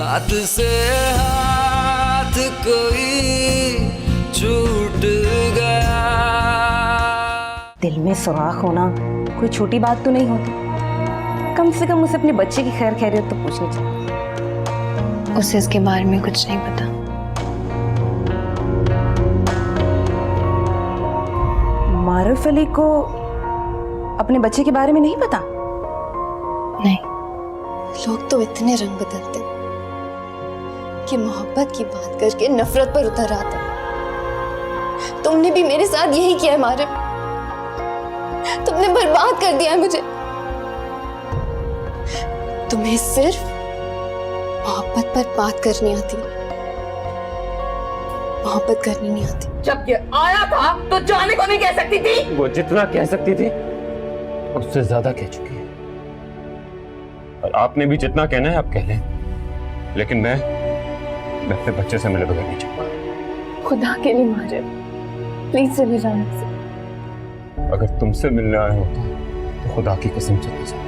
हाथ से हाथ कोई छूट गया। दिल में सुराख होना कोई छोटी बात तो नहीं होती। कम से कम उसे अपने बच्चे की खैर खैरियत तो पूछनी चाहिए। उसे इसके बारे में कुछ नहीं पता। मारूफ अली को अपने बच्चे के बारे में नहीं पता? नहीं, लोग तो इतने रंग बदलते हैं कि मोहब्बत की बात करके नफरत पर उतर आते हैं। तुमने भी मेरे साथ यही किया है मारिफ। तुमने बर्बाद कर दिया है मुझे। तुम्हें सिर्फ मोहब्बत पर बात करनी आती, मोहब्बत करनी नहीं आती। जब ये आया था तो जाने को नहीं कह सकती थी। वो जितना कह सकती थी उससे ज्यादा कह चुकी है, और आपने भी जितना कहना है आप कह लें, लेकिन मैं अपने बच्चे से मिले बगैर नहीं चाहूंगा। खुदा के लिए मारिफ, प्लीज चले जाना से। अगर तुमसे मिलने आया होता तो खुदा की कसम चले जाओ,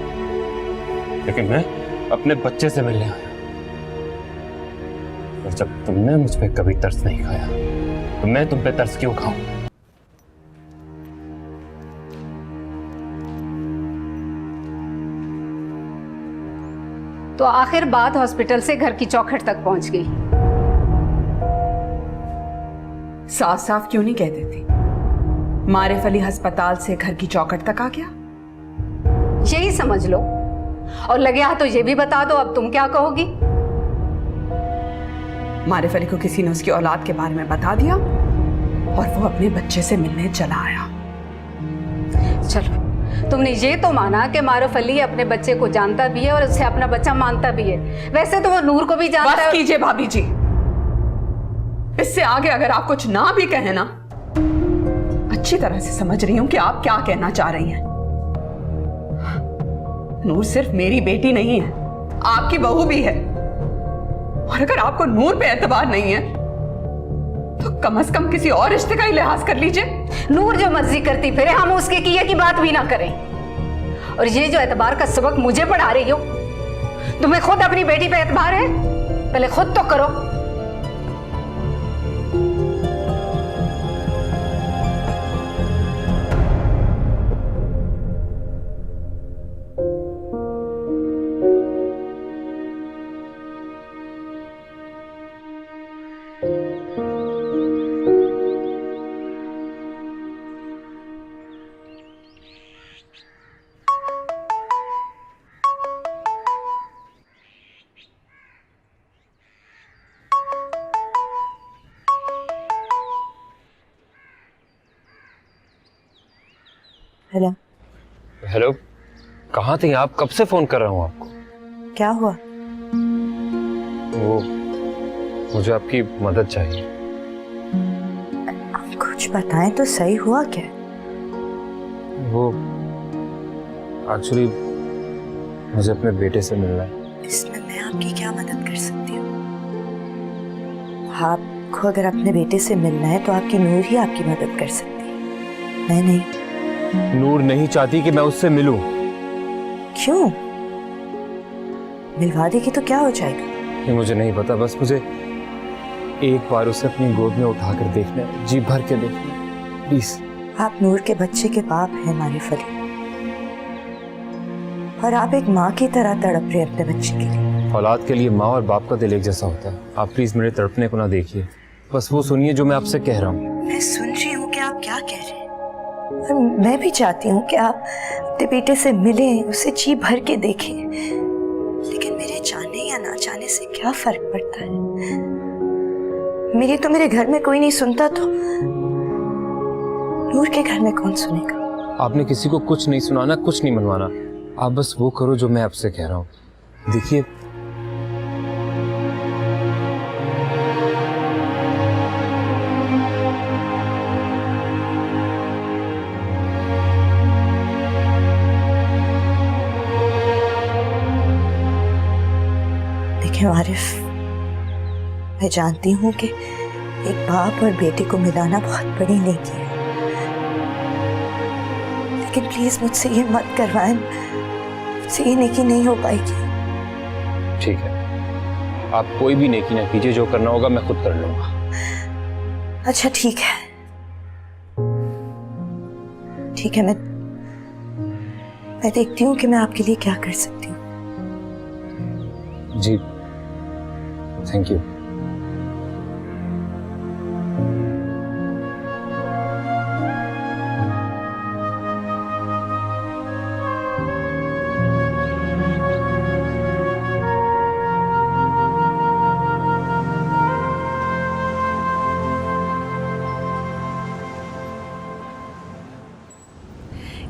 लेकिन मैं अपने बच्चे से मिलने आया। और जब तुमने मुझ पे कभी तरस नहीं खाया तो मैं तुम पे तरस क्यों खाऊं? तो आखिर बात हॉस्पिटल से घर की चौखट तक पहुंच गई। साफ साफ क्यों नहीं कह देती? मारिफ अली अस्पताल से घर की चौखट तक आ गया। यही समझ लो, और लगे हाथ तो ये भी बता दो अब तुम क्या कहोगी। मारिफ अली को किसी ने उसकी औलाद के बारे में बता दिया और वो अपने बच्चे से मिलने चला आया। चलो, तुमने ये तो माना कि मारूफ अली अपने बच्चे को जानता भी है और उसे अपना बच्चा मानता भी है। वैसे तो वो नूर को भी जानता है। बस कीजिए भाभी जी, इससे आगे अगर आप कुछ ना भी कहें ना, अच्छी तरह से समझ रही हूं कि आप क्या कहना चाह रही हैं। नूर सिर्फ मेरी बेटी नहीं है, आपकी बहू भी है। और अगर आपको नूर पे एतबार नहीं है तो कम से कम किसी और रिश्ते का ही लिहाज कर लीजिए। नूर जो मर्जी करती फिरे, हम उसके किए की बात भी ना करें। और ये जो एतबार का सबक मुझे पढ़ा रही हो, तुम्हें खुद अपनी बेटी पे एतबार है? पहले खुद तो करो। हेलो। हेलो, कहाँ थे आप? कब से फोन कर रहा हूँ आपको। क्या हुआ? वो मुझे आपकी मदद चाहिए। आप कुछ बताएं तो सही, हुआ क्या? वो एक्चुअली मुझे अपने बेटे से मिलना है। इसमें मैं आपकी क्या मदद कर सकती हूँ? आपको अगर अपने बेटे से मिलना है तो आपकी नूर ही आपकी मदद कर सकती है, मैं नहीं। नूर नहीं चाहती कि मैं उससे मिलूं। क्यों? मिलवा देगी तो क्या हो जाएगा? ये मुझे नहीं पता, बस मुझे एक बार उसे अपनी गोद में उठाकर देखना है, जी भर के देखना है, प्लीज। आप नूर के बच्चे के बाप हैं मारिफ अली, और आप एक माँ की तरह तड़प रहे अपने बच्चे के लिए। औलाद के लिए माँ और बाप का दिल एक जैसा होता है। आप प्लीज मेरे तड़पने को ना देखिए, बस वो सुनिए जो मैं आपसे कह रहा हूँ। मैं सुन रही हूँ कि आप क्या कह रहे हैं, और मैं भी चाहती हूँ कि आप अपने बेटे से मिलें, उसे जी भर के देखें, लेकिन मेरे चाहने या ना चाहने से क्या फर्क पड़ता है? मेरी तो मेरे घर में कोई नहीं सुनता, तो नूर के घर में कौन सुनेगा? आपने किसी को कुछ नहीं सुनाना, कुछ नहीं मनवाना। आप बस वो करो जो मैं आपसे कह रहा हूँ। देखिए, आरिफ, मैं जानती हूँ कि एक बाप और बेटे को मिलाना बहुत बड़ी नेकी है, लेकिन प्लीज मुझसे ये मत करवाएं, मुझसे ये नेकी नहीं हो पाएगी। ठीक है, आप कोई भी नेकी ना कीजिए, जो करना होगा मैं खुद कर लूंगा। अच्छा ठीक है, ठीक है, मैं देखती हूँ कि मैं आपके लिए क्या कर सकती हूँ। जी थैंक यू।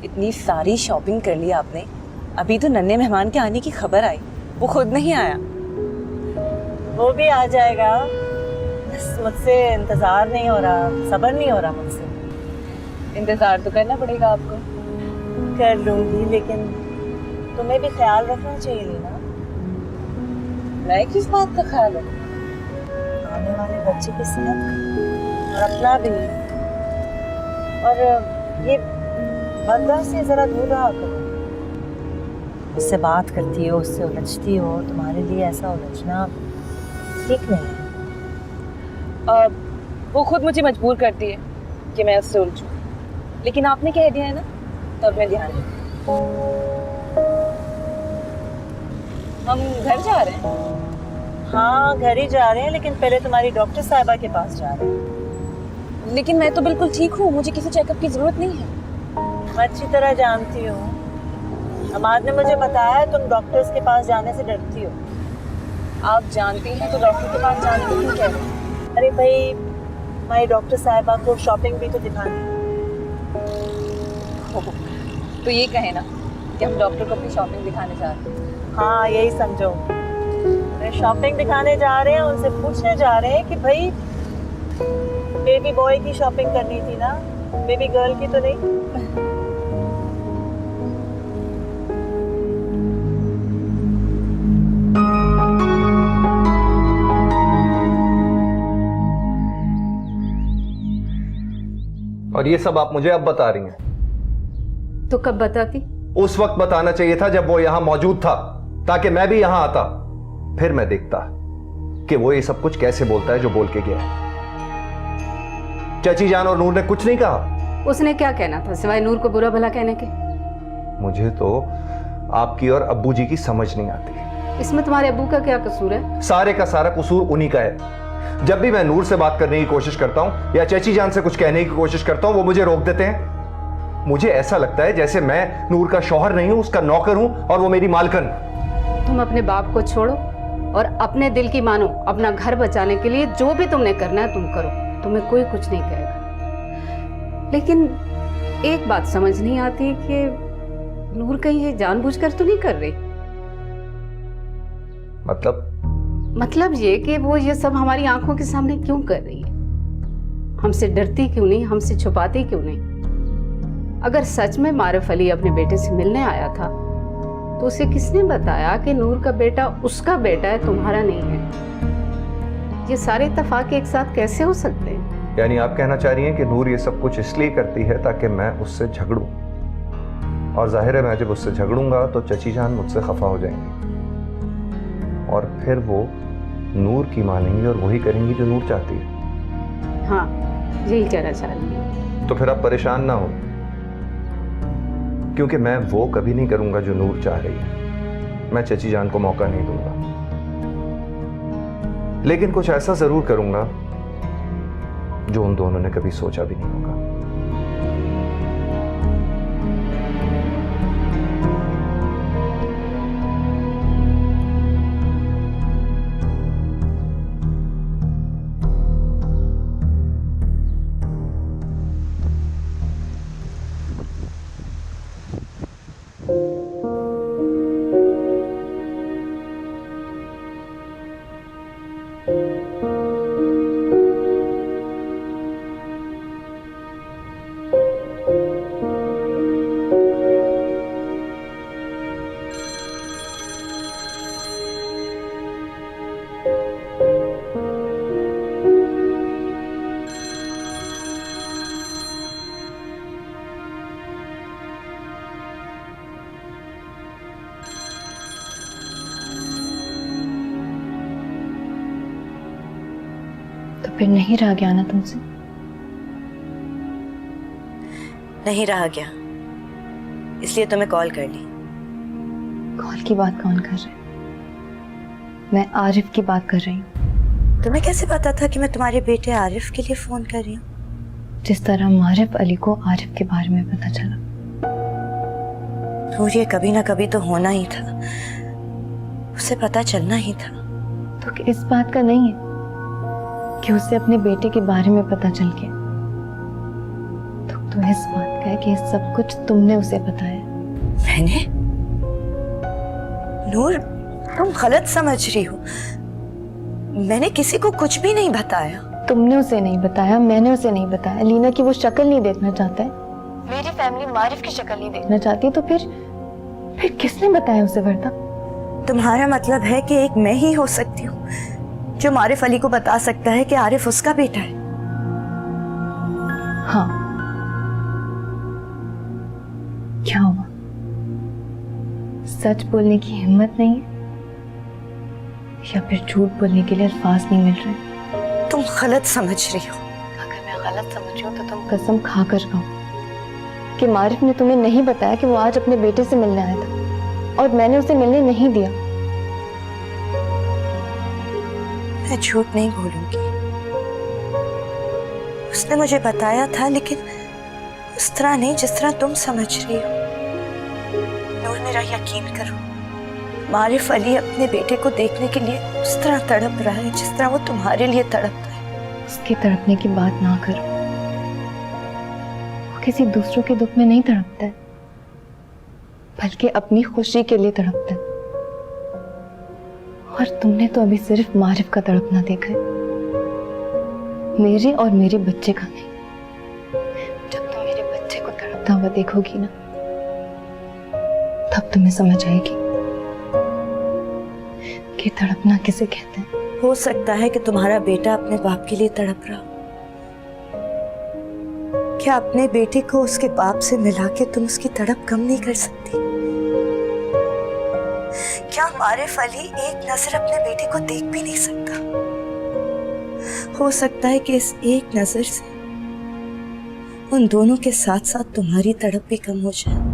इतनी सारी शॉपिंग कर ली आपने, अभी तो नन्हे मेहमान के आने की खबर आई, वो खुद नहीं आया। वो भी आ जाएगा, बस मुझसे इंतजार नहीं हो रहा, सब्र नहीं हो रहा मुझसे। इंतजार तो करना पड़ेगा आपको। कर लूंगी, लेकिन तुम्हें भी ख्याल रखना चाहिए ना। मैं किस बात का ख्याल रखूं? आने वाले बच्चे की सेहत का और अपना भी। और ये बंदा से जरा दूर रहा करो। उससे बात करती हो, उससे उलझती हो, तुम्हारे लिए ऐसा उलझना ठीक नहीं है। वो खुद मुझे मजबूर करती है कि मैं उससे उलझूं, लेकिन आपने कह दिया है ना, तब मैं ध्यान रखूं। हम घर जा रहे हैं। हाँ घर ही जा रहे हैं, लेकिन पहले तुम्हारी डॉक्टर साहिबा के पास जा रहे हैं। लेकिन मैं तो बिल्कुल ठीक हूँ, मुझे किसी चेकअप की जरूरत नहीं है। मैं अच्छी तरह जानती हूँ, अमाद ने मुझे बताया तुम डॉक्टर्स के पास जाने से डरती हो। आप जानती हैं तो डॉक्टर के पास जाने को क्यों कह रहे हैं? अरे भाई, हमारी डॉक्टर साहिबा को शॉपिंग भी तो दिखानी। तो ये कहे ना कि हम डॉक्टर को अपनी शॉपिंग दिखाने जा रहे हैं। हाँ यही समझो, शॉपिंग दिखाने जा रहे हैं, उनसे पूछने जा रहे हैं कि भाई बेबी बॉय की शॉपिंग करनी थी ना, बेबी गर्ल की तो नहीं। और ये सब आप मुझे अब बता रही हैं? तो कब बताती? उस वक्त बताना चाहिए था जब वो यहां मौजूद था, ताकि मैं भी यहां आता, फिर मैं देखता कि वो ये सब कुछ कैसे बोलता है जो बोल के गया है। चाची जान और नूर ने कुछ नहीं कहा। उसने क्या कहना था सिवाय नूर को बुरा भला कहने के? मुझे तो आपकी और अब्बू जी की समझ नहीं आती। इसमें तुम्हारे अब्बू का क्या कसूर है? सारे का सारा कसूर उन्हीं का है। जब भी मैं नूर से बात करने की कोशिश करता हूं या चाची जान से कुछ कहने की कोशिश करता हूं, वो मुझे रोक देते हैं। मुझे ऐसा लगता है जैसे मैं नूर का शौहर नहीं हूं, उसका नौकर हूं और वो मेरी मालकन। तुम अपने बाप को छोड़ो और अपने दिल की मानो। अपना घर बचाने के लिए जो भी तुमने करना है तुम करो, तुम्हें कोई कुछ नहीं कहेगा। लेकिन एक बात समझ नहीं आती कि नूर कहीं ये जानबूझकर तो नहीं कर रही? मतलब ये कि वो ये सब हमारी आंखों के सामने क्यों कर रही है? हमसे डरती क्यों नहीं, हमसे छुपाती क्यों नहीं? अगर सच में मारिफ अली अपने बेटे से मिलने आया था तो उसे किसने बताया कि नूर का बेटा उसका बेटा है, तुम्हारा नहीं है? ये सारे इत्तेफाक एक साथ कैसे हो सकते हैं? यानी आप कहना चाह रही हैं कि नूर ये सब कुछ इसलिए करती है ताकि मैं उससे झगड़ूं, और जाहिर है मैं जब उससे झगड़ूंगा तो चची जान मुझसे खफा हो जाएंगी और फिर वो नूर की मानेंगी और वही करेंगी जो नूर चाहती है। हाँ यही कहना चाह रही हूँ। तो फिर आप परेशान ना हो, क्योंकि मैं वो कभी नहीं करूंगा जो नूर चाह रही है। मैं चची जान को मौका नहीं दूंगा, लेकिन कुछ ऐसा जरूर करूंगा जो उन दोनों ने कभी सोचा भी नहीं होगा। फिर नहीं रहा गया ना तुमसे? नहीं रहा गया, इसलिए तुम्हें कॉल कर ली। कॉल की बात कौन कर रहा है? मैं आरिफ की बात कर रही हूँ। तुम्हें कैसे पता था कि मैं तुम्हारे बेटे आरिफ के लिए फोन कर रही हूँ? जिस तरह मारिफ अली को आरिफ के बारे में पता चला। और ये कभी ना कभी तो होना ही था, उसे पता चलना ही था। तो इस बात का नहीं है कि उसे अपने बेटे के बारे में पता चल गया, तो इस बात का है कि सब कुछ तुमने उसे बताया। मैंने? नूर, तुम गलत समझ रही हो। मैंने किसी को कुछ भी नहीं बताया। तुमने उसे नहीं बताया, मैंने उसे नहीं बताया। लीना की वो शक्ल नहीं देखना चाहता है, मेरी फैमिली मारिफ की शक्ल नहीं देखना चाहती, तो फिर किसने बताया उसे? वर्दा, तुम्हारा मतलब है कि एक मैं ही हो सकती हूँ जो मारिफ अली को बता सकता है कि आरिफ उसका बेटा है? हाँ। क्या हुआ? सच बोलने की हिम्मत नहीं है या फिर झूठ बोलने के लिए अल्फाज नहीं मिल रहे? तुम गलत समझ रही हो। अगर मैं गलत समझ रही हूँ तो तुम कसम खा कर कहो कि मारिफ ने तुम्हें नहीं बताया कि वो आज अपने बेटे से मिलने आया था और मैंने उसे मिलने नहीं दिया। मैं झूठ नहीं बोलूंगी, उसने मुझे बताया था, लेकिन उस तरह नहीं जिस तरह तुम समझ रही हो। नूर, मेरा यकीन करो, मारिफ अली अपने बेटे को देखने के लिए उस तरह तड़प रहा है जिस तरह वो तुम्हारे लिए तड़पता है। उसके तड़पने की बात ना करो, वो किसी दूसरों के दुख में नहीं तड़पता है, बल्कि अपनी खुशी के लिए तड़पता है। और तुमने तो अभी सिर्फ मारिफ का तड़पना देखा है, मेरे और मेरे बच्चे का नहीं। जब तुम मेरे बच्चे को तड़पता हुआ देखोगी ना, तब तुम्हें समझ आएगी कि तड़पना किसे कहते हैं। हो सकता है कि तुम्हारा बेटा अपने बाप के लिए तड़प रहा हो। क्या अपने बेटे को उसके बाप से मिला के तुम उसकी तड़प कम नहीं कर सकती? क्या मारिफ अली एक नजर अपने बेटे को देख भी नहीं सकता? हो सकता है कि इस एक नजर से उन दोनों के साथ साथ तुम्हारी तड़प भी कम हो जाए।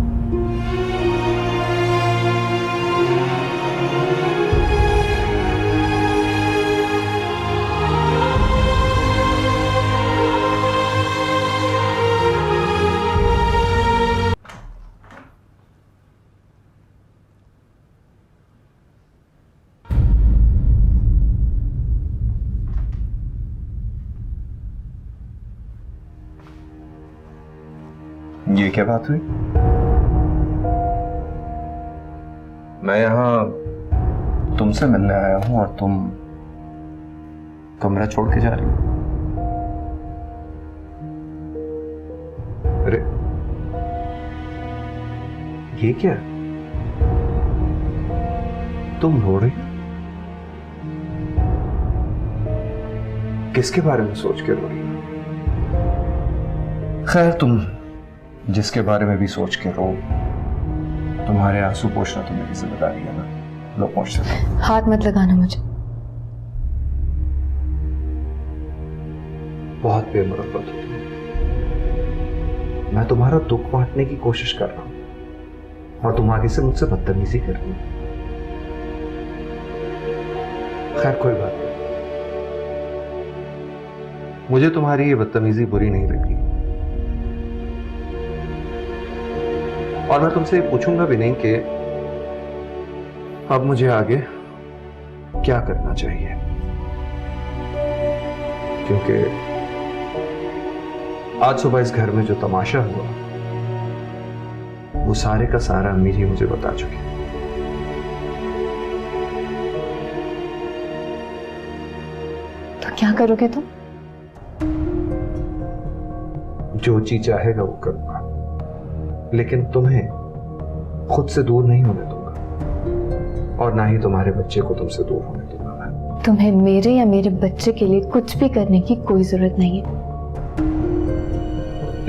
ये क्या बात हुई? मैं यहाँ तुमसे मिलने आया हूं और तुम कमरा छोड़ के जा रही हो? अरे ये क्या? तुम रो रही हो? किसके बारे में सोच के रो रही हो? खैर, तुम जिसके बारे में भी सोच के रो, तुम्हारे आंसू पोंछना तो मेरी जिम्मेदारी है ना। लो, पोंछ दो। हाथ मत लगाना मुझे। बहुत बेमुरब्बत हो तुम। मैं तुम्हारा दुख बांटने की कोशिश कर रहा हूं और तुम आगे से मुझसे बदतमीजी कर रही हो। खैर, कोई बात नहीं, मुझे तुम्हारी ये बदतमीजी बुरी नहीं लगी और मैं तुमसे पूछूंगा भी नहीं कि अब मुझे आगे क्या करना चाहिए, क्योंकि आज सुबह इस घर में जो तमाशा हुआ वो सारे का सारा अम्मी जी मुझे बता चुकी। तो क्या करोगे तुम? जो जी चाहेगा वो करूंगा, लेकिन तुम्हें खुद से दूर नहीं होने दूंगा और ना ही तुम्हारे बच्चे को तुमसे दूर होने दूंगा मैं। तुम्हें मेरे या मेरे बच्चे के लिए कुछ भी करने की कोई जरूरत नहीं है,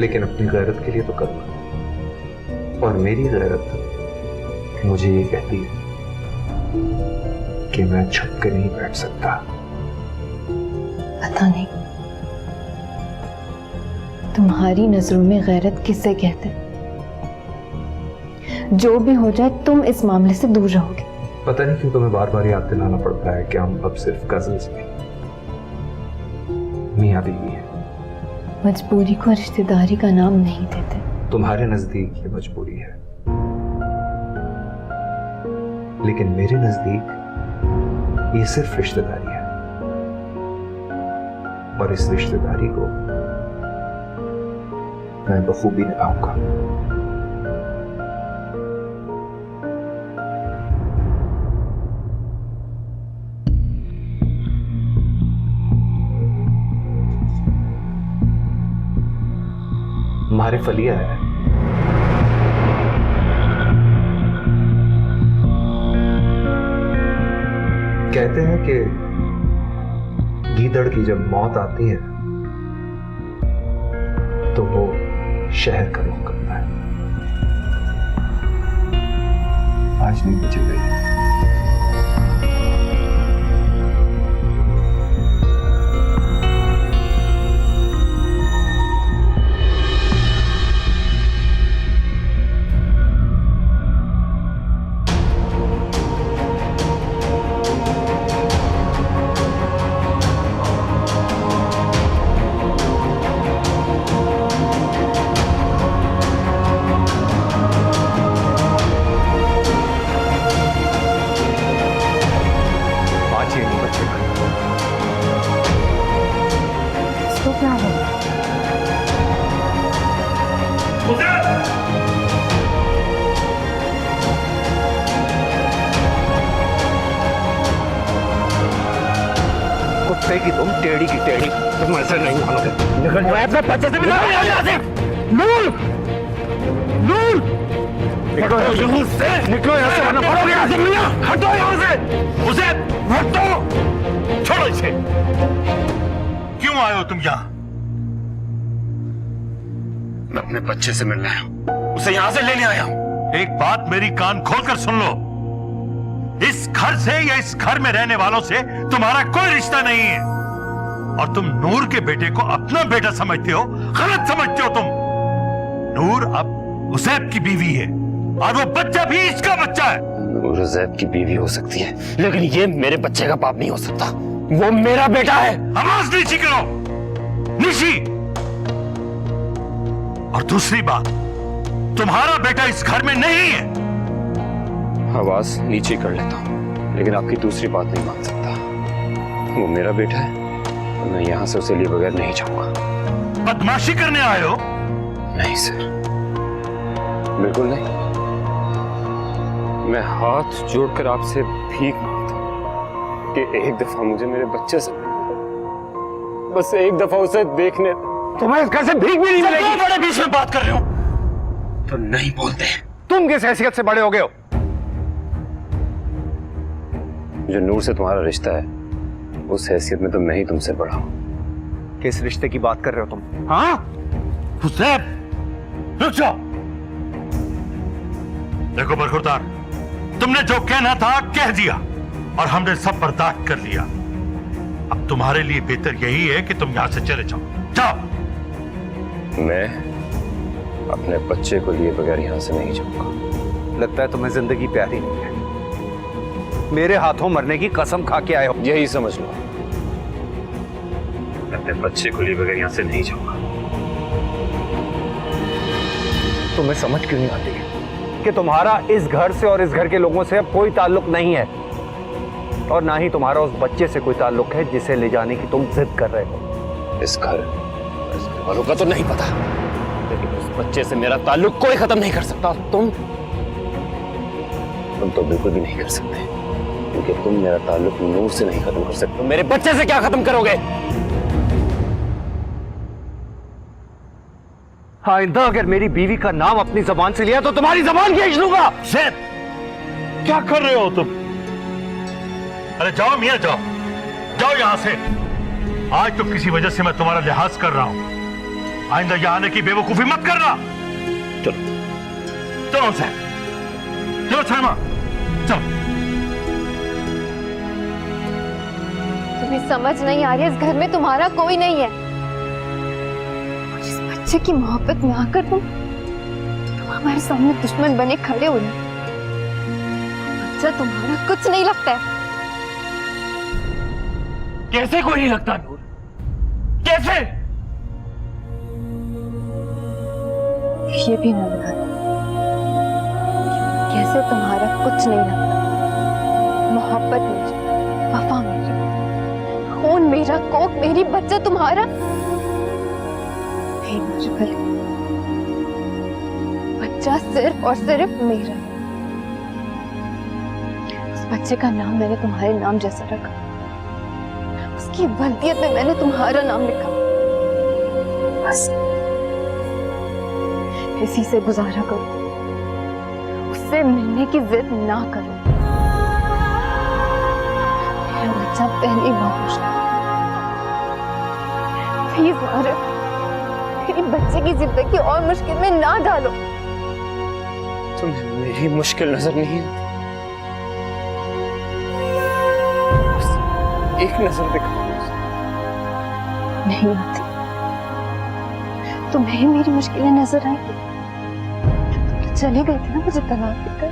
लेकिन अपनी गैरत के लिए तो करूंगा। और मेरी गैरत मुझे ये कहती है कि मैं छुप के नहीं बैठ सकता। पता नहीं तुम्हारी नजरों में गैरत किसे कहते हैं? जो भी हो जाए तुम इस मामले से दूर रहोगे। पता नहीं क्यों तुम्हें बार बार याद दिलाना पड़ता है कि हम अब सिर्फ कजिन्स नहीं, मियां बीवी हैं। मजबूरी को रिश्तेदारी का नाम नहीं देते। तुम्हारे नजदीक ये मजबूरी है, लेकिन मेरे नजदीक ये सिर्फ रिश्तेदारी है, और इस रिश्तेदारी को मैं बखूबी निभाऊंगा। मारिफ अली आया है। कहते हैं कि गीदड़ की जब मौत आती है तो वो शहर का रुख करता है। आज नहीं बचेगा ये। इसको क्या हो? कुत्ते की तुम, टेढ़ी की टेढ़ी, तुम ऐसे नहीं मानोगे। निकल जाओ अपने बच्चे से, निकलो यहाँ से। नूर, नूर, निकलो यहाँ से, निकलो यहाँ से, वरना पड़ोगे यहाँ से। मियां, हटो यहाँ से, उसे हटो, छोड़ो इसे। क्यों आए हो तुम यहाँ? मैं अपने बच्चे से मिलने आया हूं, उसे यहां से लेने आया हूं। एक बात मेरी कान खोलकर सुन लो, इस घर से या इस घर में रहने वालों से तुम्हारा कोई रिश्ता नहीं है, और तुम नूर के बेटे को अपना बेटा समझते हो। गलत समझते हो तुम। नूर अब उजैब की बीवी है, और वो बच्चा भी इसका बच्चा है। नूर उजैब की बीवी हो सकती है, लेकिन ये मेरे बच्चे का बाप नहीं हो सकता। वो मेरा बेटा है। आवाज नीची करो, नीची। और दूसरी बात, तुम्हारा बेटा इस घर में नहीं है। आवाज नीचे कर लेता हूं, लेकिन आपकी दूसरी बात नहीं मान सकता। वो मेरा बेटा है, और मैं यहां से उसे लिए बगैर नहीं जाऊंगा। बदमाशी करने आए हो? नहीं सर, बिल्कुल नहीं। मैं हाथ जोड़कर आपसे भीख मांगता हूं कि एक दफा मुझे मेरे बच्चे से मिलने दो। बस एक दफा उसे देखने। तुम्हें इस घर से भीख भी नहीं मिलेगी। बड़े बीच में बात कर रहे हो तो नहीं बोलते। तुम किस हैसियत से बड़े हो गए हो? जो नूर से तुम्हारा रिश्ता है, उस हैसियत में तो मैं ही तुमसे बड़ा हूं। किस रिश्ते की बात कर रहे हो तुम? हाँ, हुसैन, रुक जाओ। देखो बरखुरदार, तुमने जो कहना था कह दिया, और हमने सब बर्दाश्त कर लिया। अब तुम्हारे लिए बेहतर यही है कि तुम यहां से चले जाओ। जाओ। मैं अपने बच्चे को लिए बगैर यहां से नहीं जाऊंगा। लगता है तुम्हें जिंदगी प्यारी नहीं है। मेरे हाथों मरने की कसम खा के आए हो। यही समझ लो, मैं अपने बच्चे को लिए बगैर यहां से नहीं जाऊंगा। तुम्हें समझ क्यों नहीं आती कि तुम्हारा इस घर से और इस घर के लोगों से अब कोई ताल्लुक नहीं है, और ना ही तुम्हारा उस बच्चे से कोई ताल्लुक है जिसे ले जाने की तुम जिद कर रहे हो। इस घर वालों का तो नहीं पता, लेकिन उस बच्चे से मेरा ताल्लुक कोई खत्म नहीं कर सकता। तुम तो बिल्कुल भी नहीं कर सकते, क्योंकि तुम मेरा ताल्लुक नूर से नहीं खत्म कर सकते। तुम मेरे बच्चे से क्या खत्म करोगे? आइंदा अगर मेरी बीवी का नाम अपनी जबान से लिया तो तुम्हारी जबान खींच लूंगा। ज़ैद, क्या कर रहे हो तुम? अरे जाओ मियां, जाओ जाओ यहां से। आज तो किसी वजह से मैं तुम्हारा लिहाज कर रहा हूं। आइंदा यहां आने की बेवकूफी मत करना। चलो चलो ज़ैद, चलो सलमा, चलो। तुम्हें समझ नहीं आ रही, इस घर में तुम्हारा कोई नहीं है। बच्चे की मोहब्बत में आकर तुम हमारे सामने दुश्मन बने खड़े हो रहे। बच्चा तुम्हारा कुछ नहीं लगता है। कैसे कोई नहीं लगता नूर? कैसे? ये भी ना लगा कैसे तुम्हारा कुछ नहीं लगता। मोहब्बत मेरी, वफा मेरी, खून मेरा, कोक मेरी, बच्चा तुम्हारा नहीं मारूफली। बच्चा सिर्फ और सिर्फ मेरा है। उस बच्चे का नाम मैंने तुम्हारे नाम जैसा रखा, उसकी वल्दियत में मैंने तुम्हारा नाम लिखा। बस इसी से गुजारा करो, उससे मिलने की जिद ना करो। मेरा बच्चा पहली बार पूछता, प्लीज मारो, मेरी बच्चे की जिंदगी और मुश्किल में ना डालो। तुम्हें मेरी मुश्किल नजर नहीं है? एक नजर दिखाओ। नहीं आती। तुम्हें मेरी मुश्किलें नजर आई? तुम चले गए थे ना मुझे तलाक देकर।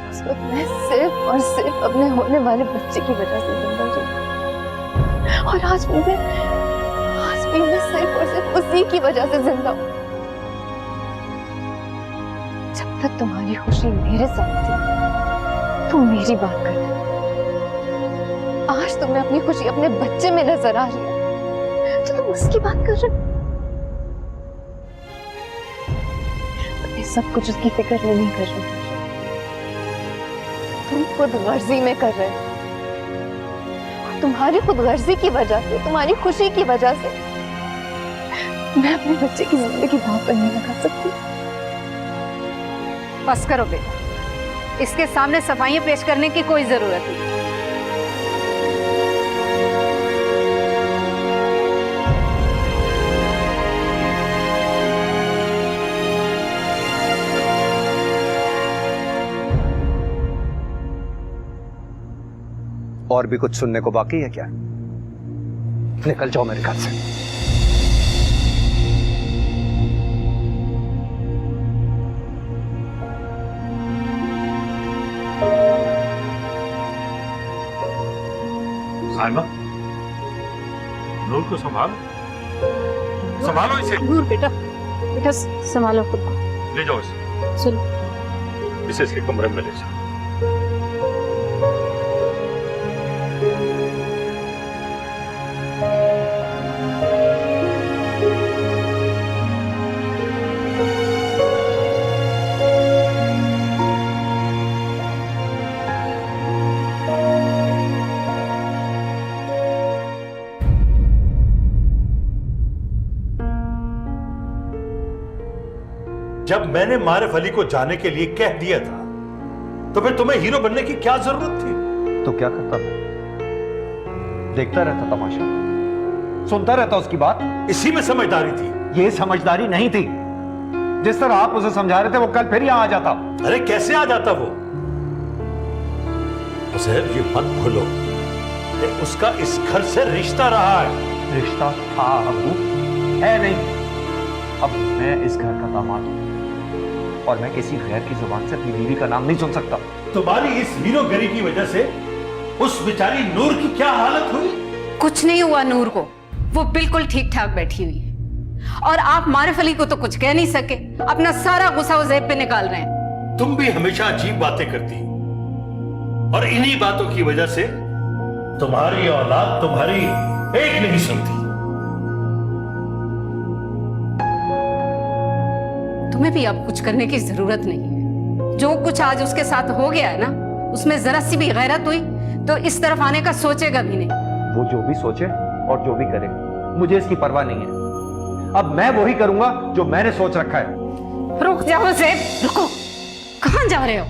उस वक्त मैं सिर्फ और सिर्फ अपने होने वाले बच्चे की वजह से जिंदा रही, और आज भी मैं सिर्फ और सिर्फ उसी की वजह से जिंदा हूं। जब तक तुम्हारी खुशी मेरे साथ थी तुम मेरी बात करते, आज तुम्हें अपनी खुशी अपने बच्चे में नजर आ रही है तो तुम उसकी बात कर रहे हो। तुम्हें सब कुछ उसकी फिक्र में नहीं कर रहे, तुम खुद गर्जी में कर रहे हो। और तुम्हारी खुद गर्जी की वजह से, तुम्हारी खुशी की वजह से मैं अपने बच्चे की जिंदगी दांव पर नहीं लगा सकती। बस करो बेटा, इसके सामने सफाइयां पेश करने की कोई जरूरत नहीं। और भी कुछ सुनने को बाकी है क्या? निकल जाओ मेरे घर से। साहिबा, नूर को संभालो इसे। नूर बेटा संभालो खुद को। ले जाओ इसे। चलो इसे इसके कमरे में ले जाओ। जब मैंने मारिफ अली को जाने के लिए कह दिया था तो फिर तुम्हें हीरो बनने की क्या जरूरत थी? तो क्या करता था? देखता रहता तमाशा, सुनता रहता उसकी बात। इसी में समझदारी थी। ये समझदारी नहीं थी। जिस तरह आप उसे समझा रहे थे वो कल फिर यहां आ जाता। अरे कैसे आ जाता वो? उसे ये मत भूलो कि उसका इस घर से रिश्ता रहा है। रिश्ता था अबू, है नहीं। अब मैं इस घर का दामाद हूं और मैं किसी गैर की जुबान से अपनी बीवी का नाम नहीं सुन सकता। तुम्हारी इस हीरोगिरी की वजह से उस बेचारी नूर की क्या हालत हुई? कुछ नहीं हुआ नूर को, वो बिल्कुल ठीक ठाक बैठी हुई है। और आप मारिफ अली को तो कुछ कह नहीं सके, अपना सारा गुस्सा उज़ैब पे निकाल रहे हैं। तुम भी हमेशा अजीब बातें करती और इन्हीं बातों की वजह से तुम्हारी औलाद तुम्हारी एक नहीं सुनती। तुम्हें भी अब कुछ करने की जरूरत नहीं है। जो कुछ आज उसके साथ हो गया है ना, उसमें जरा सी भी गैरत हुई तो इस तरफ आने का सोचेगा भी नहीं। वो जो भी सोचे और जो भी करे, मुझे इसकी परवाह नहीं है। अब मैं वही करूंगा जो मैंने सोच रखा है। रुक जाओ ज़ैब, रुको। कहां जा रहे हो?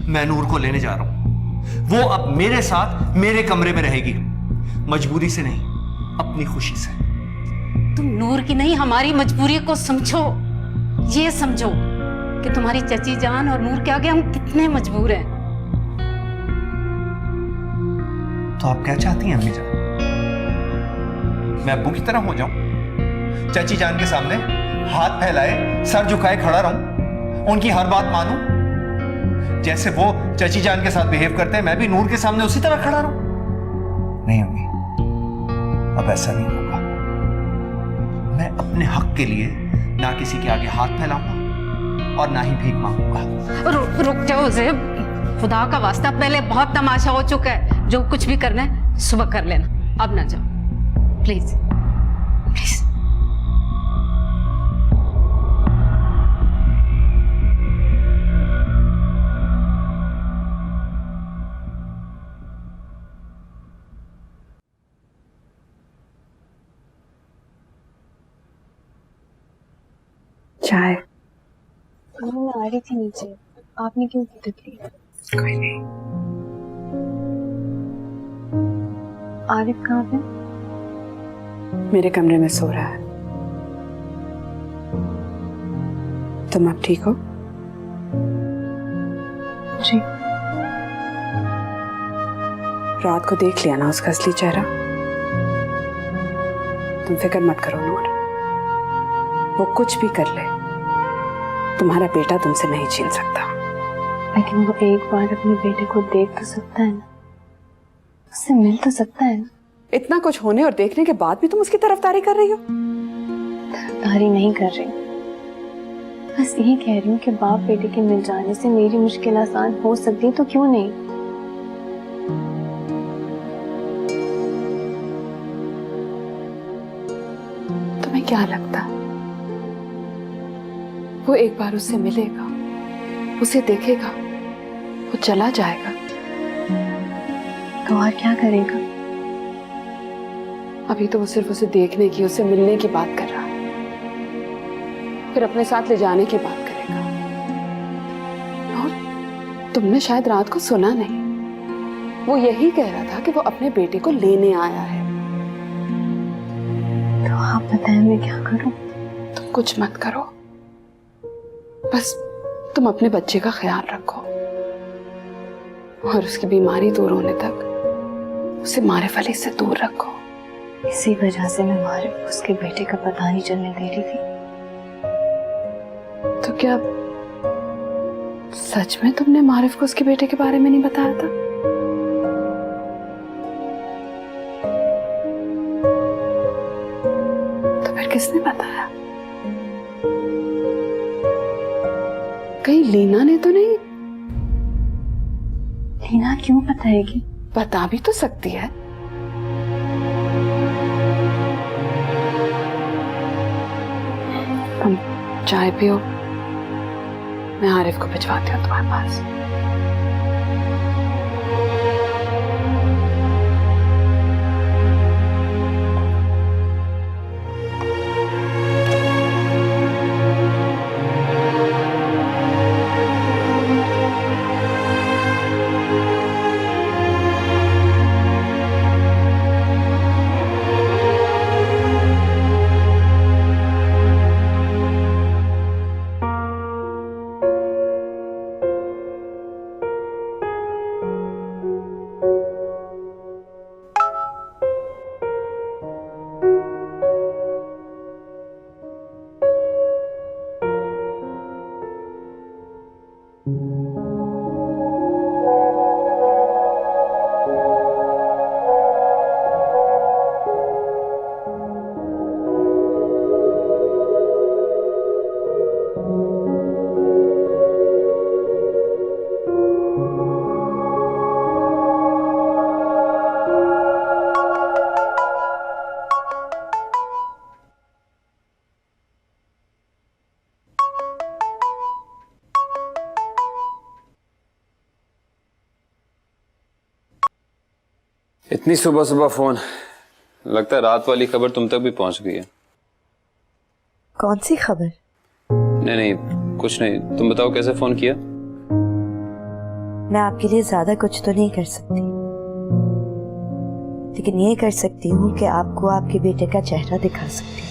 मैं नूर को लेने जा रहा हूं। वो अब मेरे साथ मेरे कमरे में रहेगी, मजबूरी से नहीं, अपनी खुशी से। तुम नूर की नहीं, हमारी मजबूरी को समझो। ये समझो कि तुम्हारी चची जान और नूर के आगे हम कितने मजबूर हैं। तो आप क्या चाहती हैं अम्मी जान? मैं अब्बू की तरह हो जाऊं? चाची जान के सामने हाथ फैलाए, सर झुकाए खड़ा रहूं, उनकी हर बात मानूं? जैसे वो चाची जान के साथ बिहेव करते हैं, मैं भी नूर के सामने उसी तरह खड़ा रहूं? नहीं अम्मी, अब ऐसा नहीं होगा। मैं अपने हक के लिए ना किसी के आगे हाथ फैलाऊंगा और ना ही भीख मांगूंगा। रुक जाओ ज़ेब, खुदा का वास्ता, पहले बहुत तमाशा हो चुका है। जो कुछ भी करना है सुबह कर लेना, अब ना जाओ प्लीज प्लीज। चाय मैं आ रही थी नीचे, आपने क्यों की तकलीफ? कोई नहीं। आरिफ कहाँ पे? मेरे कमरे में सो रहा है। तुम अब ठीक हो? जी। रात को देख लिया ना उसका असली चेहरा? तुम फिक्र मत करो नूर, वो कुछ भी कर ले, तुम्हारा बेटा तुमसे नहीं छीन सकता। लेकिन वो एक बार अपने बेटे को देख तो सकता है ना, उससे मिल तो सकता है ना। इतना कुछ होने और देखने के बाद भी तुम उसकी तरफदारी कर रही हो? तरफदारी नहीं कर रही, बस यही कह रही हूँ कि बाप बेटे के मिल जाने से मेरी मुश्किल आसान हो सकती है, तो क्यों नहीं? तुम्हें क्या लगता, वो एक बार उससे मिलेगा, उसे देखेगा, वो चला जाएगा? तो और क्या करेगा? अभी तो वो सिर्फ उसे देखने की, उसे मिलने की बात कर रहा है, फिर अपने साथ ले जाने की बात करेगा। और तुमने शायद रात को सुना नहीं, वो यही कह रहा था कि वो अपने बेटे को लेने आया है। तो आप बताएं मैं क्या करूं? तुम कुछ मत करो, बस तुम अपने बच्चे का ख्याल रखो और उसकी बीमारी दूर होने तक उसे मारिफ अली से दूर रखो। इसी वजह से मैं मारिफ उसके बेटे का पता नहीं चलने दे रही थी। तो क्या सच में तुमने मारिफ को उसके बेटे के बारे में नहीं बताया था? तो फिर किसने बताया? कहीं लीना ने तो नहीं? लीना क्यों बताएगी? बता भी तो सकती है। तुम चाय पियो, मैं आरिफ को भिजवाती हूँ तुम्हारे पास। इतनी सुबह सुबह फोन, लगता है रात वाली खबर तुम तक भी पहुंच गई है। कौन सी खबर? नहीं नहीं कुछ नहीं, तुम बताओ कैसे फोन किया? मैं आपके लिए ज्यादा कुछ तो नहीं कर सकती, लेकिन ये कर सकती हूँ कि आपको आपके बेटे का चेहरा दिखा सकती हूँ।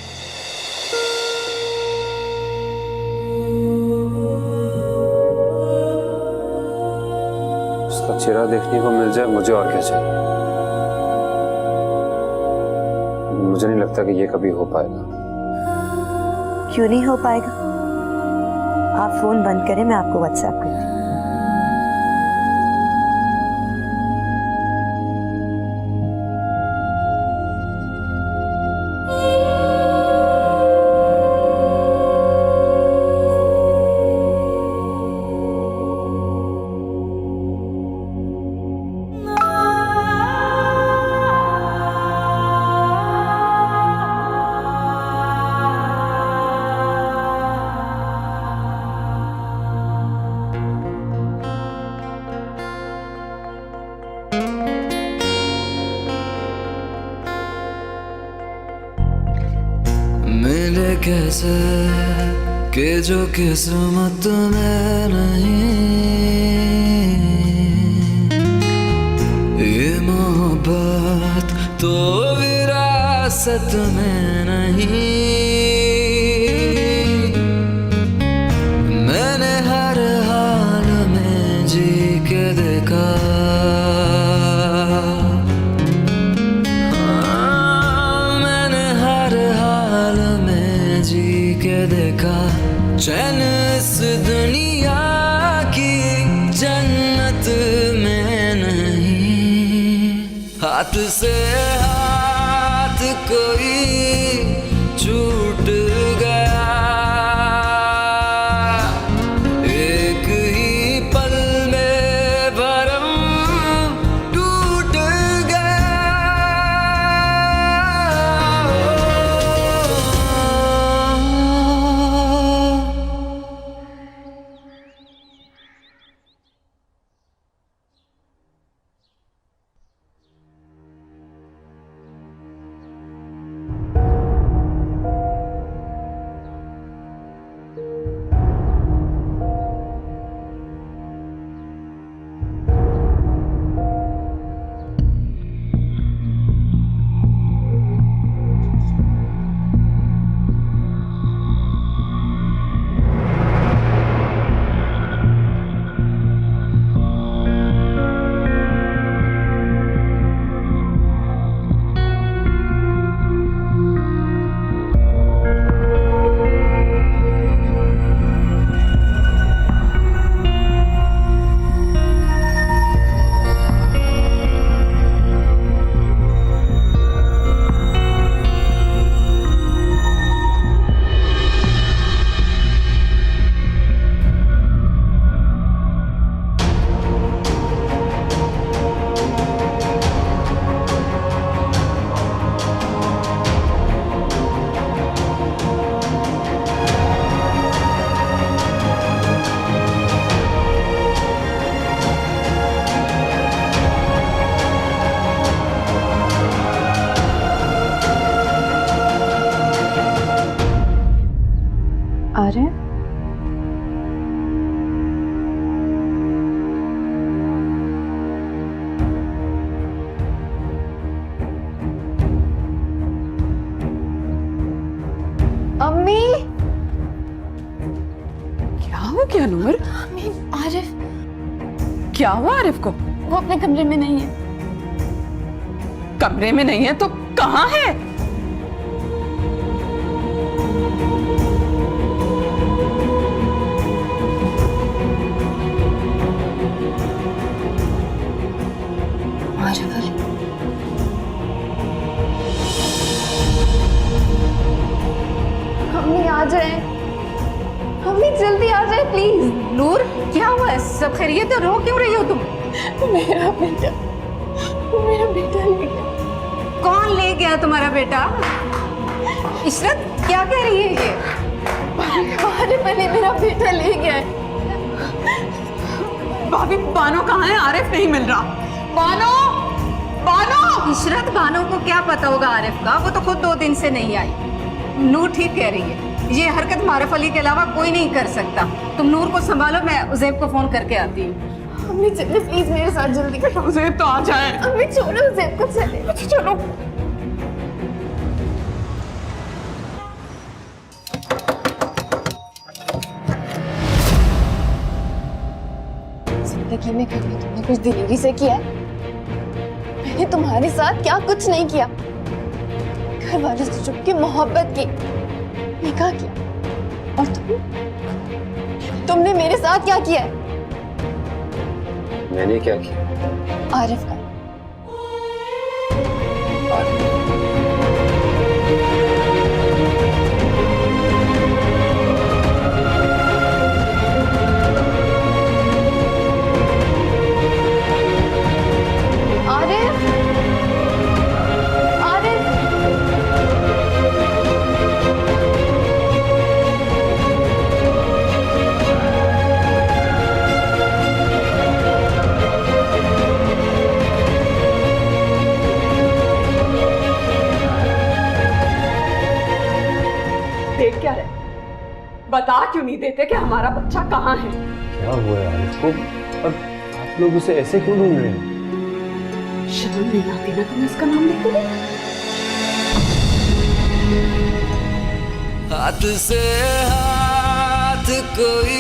उसका चेहरा देखने को मिल जाए, मुझे और क्या चाहिए। मुझे नहीं लगता कि ये कभी हो पाएगा। क्यों नहीं हो पाएगा? आप फोन बंद करें, मैं आपको व्हाट्सएप करती हूँ। मिले कैसे कि जो किस्मत में नहीं, ये मोहब्बत तो विरासत में नहीं। मैंने हर हाल में जी के देखा, देखा चैन इस दुनिया की जन्नत में नहीं। हाथ से हाथ कोई छूट गया, एक ही पल में भरम टूट गया। अरे अम्मी, क्या हो गया नूर? अम्मी, आरिफ क्या हुआ आरिफ को? वो अपने कमरे में नहीं है। कमरे में नहीं है तो कहाँ है? आरिफ अली, अम्मी आ जाए, अम्मी जल्दी आ जाए प्लीज। नूर, क्या हुआ है? सब खैरियत है? रो क्यों रही हो तुम? मेरा बेटा ले गया। कौन ले गया तुम्हारा बेटा? इशरत, क्या कह रही है ये? आरिफ अली मेरा बेटा ले गया है। भाभी, बानो कहाँ है? आरिफ नहीं मिल रहा। बानो, बानो! इशरत, बानो को क्या पता होगा आरिफ का? वो तो खुद 2 दिन से नहीं आई। नूर ठीक कह रही है, ये हरकत मारफ अली के अलावा कोई नहीं कर सकता। तुम नूर को संभालो, मैं उज़ैब को फोन करके आती हूँ। अम्मी चले प्लीज मेरे साथ जल्दी। उज़ैब तो आ जाए। अम्मी छोड़ो उज़ैब को, चले। चलो। जिंदगी में कभी तुमने कुछ दिलेरी से किया है? मैंने तुम्हारे साथ क्या कुछ नहीं किया। घर वालों से छुप के मोहब्बत की, निकाह किया, और तुमने मेरे साथ क्या किया है? मैंने क्या किया? आरिफ का। आरिफ, आरिफ, देख क्या रहे? बता क्यों नहीं देते कि हमारा बच्चा कहाँ है? क्या हुआ है आरिफ को? और आप लोग उसे ऐसे क्यों ढूंढ रहे हैं? शर्म नहीं आती ना तुम्हें इसका नाम लेते हुए? हाथ से हाथ कोई